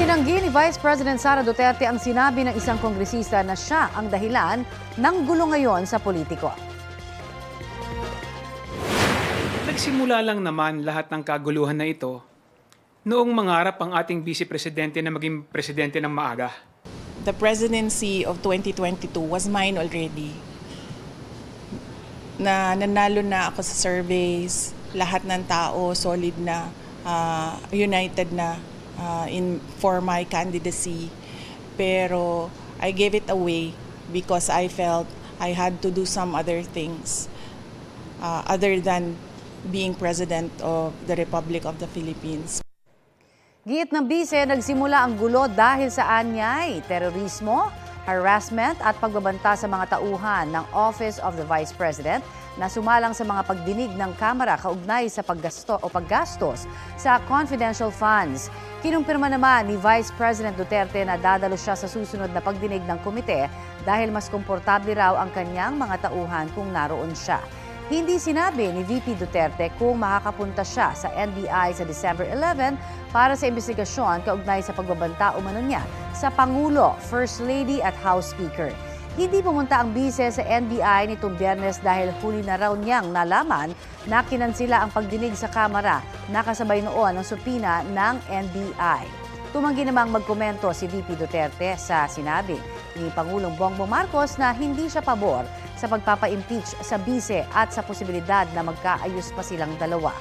Itinanggi ni Vice President Sara Duterte ang sinabi ng isang kongresista na siya ang dahilan ng gulo ngayon sa politiko. Nagsimula lang naman lahat ng kaguluhan na ito noong mangarap ang ating Vice Presidente na maging presidente ng maaga. The presidency of 2022 was mine already. Nanalo na ako sa surveys, lahat ng tao solid na, united na for my candidacy. Pero I gave it away because I felt I had to do some other things other than being President of the Republic of the Philippines. Giit ng bise, nagsimula ang gulo dahil sa anyay, terorismo, harassment at pagbabanta sa mga tauhan ng Office of the Vice President na sumalang sa mga pagdinig ng Kamara kaugnay sa paggastos sa confidential funds. Kinumpirma naman ni Vice President Duterte na dadalo siya sa susunod na pagdinig ng komite dahil mas komportable raw ang kanyang mga tauhan kung naroon siya. Hindi sinabi ni VP Duterte kung makakapunta siya sa NBI sa December 11 para sa investigasyon kaugnay sa pagbabanta umano niya sa Pangulo, First Lady at House Speaker. Hindi pumunta ang bise sa NBI nitong Biyernes dahil huli na raw niyang nalaman na kinansila ang pagdinig sa Kamara na kasabay noon ang supina ng NBI. Tumanggi namang magkomento si VP Duterte sa sinabi ni Pangulong Bongbong Marcos na hindi siya pabor sa pagpapa-impeach sa bise at sa posibilidad na magkaayos pa silang dalawa.